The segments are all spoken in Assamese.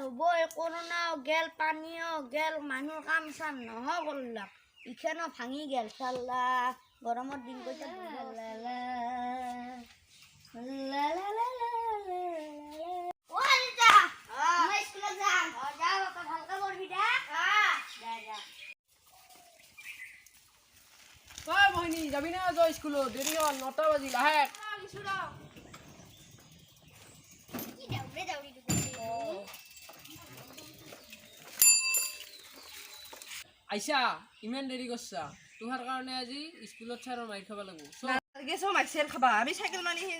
হব এই করোনা গেল পানীয় গেল মানুহ কাম চাম নহয় করলাক ইখানো ভাঙি গেল চাল্লা গরমের দিন কইতে যাবি না যাও স্কুলত দেরি হল 9টা বাজিল আহে আইসা ইমান দেরি করছা তোমার কারণে আজি স্কুলত ছাড়ো মাইর খাবা লাগবো গেছো মাইসের খাবা আমি সাইকেল মারিহে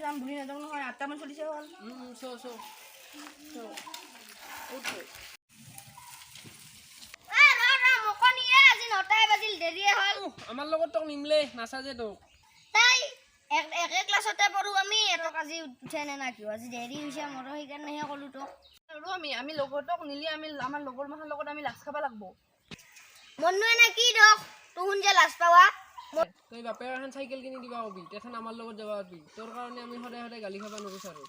যাম বুড়ি নাযাওঁ নহয় 8টা মান চলিছে হল সো উঠো আমার লগত তোক নিমলে নাচাজে তোক তাই একে ক্লাসতে পড়ু আমি এতক আজি উঠে নে না কিয় আজি দেরি হইছে মোর সেইকাৰণেহে কলো তোক আৰু আমি লগৰটোক নিলি আমি আমাৰ লগৰ মাহৰ লগত আমি লাজ খাবা লাগব মনুৱে না কি দক তুহুন যে লাজ পাৱা তুই বাপের এখন সাইকেল কিনি দিবা হবি তখন আমার লগত যাবা হবি তোর কারণে আমি সদায় সদায় গালি খাবা নবিচাৰো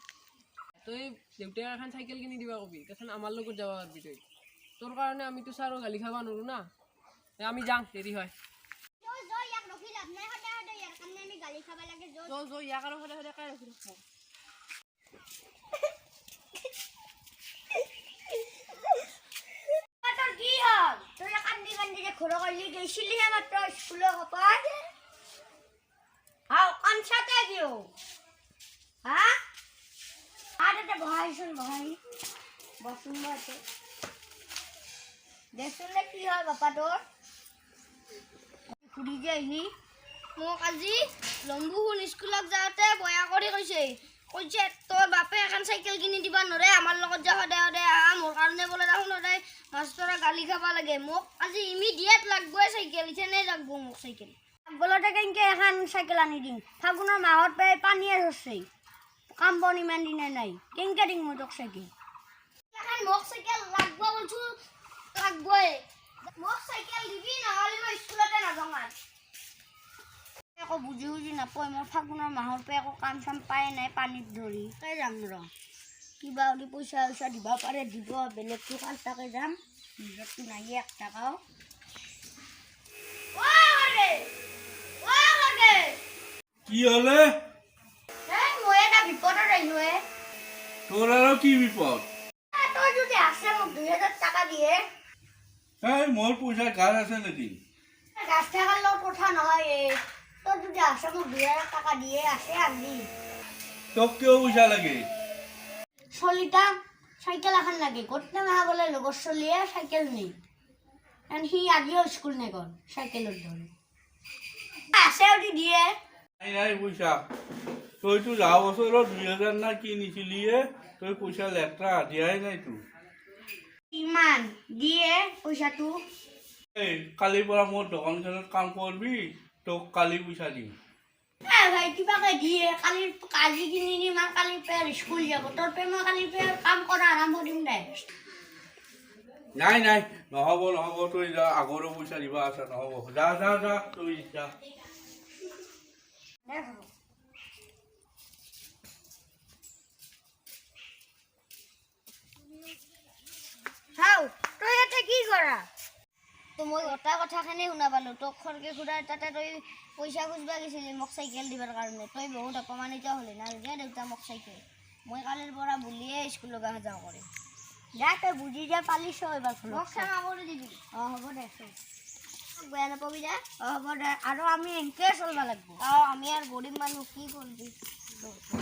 তুই দেউতাক এখন সাইকেল কিনি দিবা হবি তখন আমার লগত যাবা হবি তুই তোর কারণে আমি তো সারো গালি খাবা নৰো না আমি যাং দেৰি হয় ইয়াক আৰু সদায় সদায় কাই ৰাখি থাকব কি হল তুই কান্দি কান্দি যে ঘৰ গলি গৈছিলিহে মাত্ৰ স্কুলৰ কপাত আও কাঞ্চাতে কিয় হা আদতে বহাইছোন বহাই বসুন বাতে দেখলে কি হল বাপা তোৰ ফুৰি যে আহিলি মোক আজি লম্বুহুন স্কুলত যাওঁতে বয়া কৰি কৈছে তোৰ বাপে এখন চাইকেল কিনি দিবা নৰে আমাৰ লগত যা সদায় সদায় আহা মোৰ কাৰণে বোলে দেখোন সদায় মাষ্টৰে গালি খাবা লাগে মোক আজি ইমিডিয়েট লাগবই চাইকেল ইথেনে লাগব মোক চাইকেল বলতে কেনকে এখন চাইকেল আনি দিম ফাগুনৰ মাহত পাই পানীয়ে ধৰছে কাম বন ইমান দিনে নাই কেনকে দিম মই তোক চাইকেল এখন মোক চাইকেল লাগব বলছো লাগবই মোক চাইকেল দিবি নহ'লে মই স্কুলতে নাযাওঁ একো বুজি নাপায় মই ফাগুনৰ মাহৰ পৰা একো কাম চাম পাই নাই পানীত ধৰি তাই যাম ৰ কিবা যদি পইচা চইচা দিব পাৰে দিব বেলেগটো 5 টাকা যাম নিজৰটো নাই 1 টাকাও কি হলে মই এটা বিপদত আহিলো তোর আর কি বিপদ তই যদি আছে মোক 2000 টাকা দিয়ে মোর পয়সা গাছ আছে নাকি গাছ থাকার লোক কথা নহয় তোর যদি আছে মোক 2000 টাকা দিয়ে আছে আনবি তোক কেউ পয়সা লাগে চলিটা সাইকেল এখন লাগে গোটে মাহা বলে লগৰ চলিয়ে সাইকেল নেই সি আজিও স্কুল নেগল সাইকেলত ধরে আছে যদি দিয়ে নাই নাই পয়সা তুই তো যাওয়া বছর 2000 না কি নিছিলিয়ে তুই পয়সা লেটরা দিয়াই নাই তুই ইমান দিয়ে পয়সাটো এই কালির পৰা মোর দোকানখনত কাম করবি তোক কালি পয়সা দিম ভাই কিবাকে দিয়ে কালি কিনি দিম আর কালি পেয়ার স্কুল যাব তোর পে মই কালি পেয়ার কাম করা আরম্ভ দিম দে নাই নাই নহব তুই যা আগৰো পয়সা দিবা আছে নহব যা যা যা তুই যা হাও তই এটা কি কৰা তো মই এটা কথাখানে শুনা পালো তোক খৰকে খুৰা তাতে তই পইচা খুঁজবা গৈছিলি মোক চাইকেল দিবৰ কাৰণে তই বহুত অপমানিত হলি না যে দেউতা মোক চাইকেল মই কালিৰ পৰা বুলিয়ে স্কুলত গা যাওঁ কৰে যা তই বুজি যা পালিছ এবাৰ মোক ক্ষমা কৰি দিবি হ'ব দে বেয়া নাপাবি যা হ'ব দে আৰু আমি এনেকৈ চলিব লাগিব আমি আৰু গৰীব মানুহ কি কৰিবি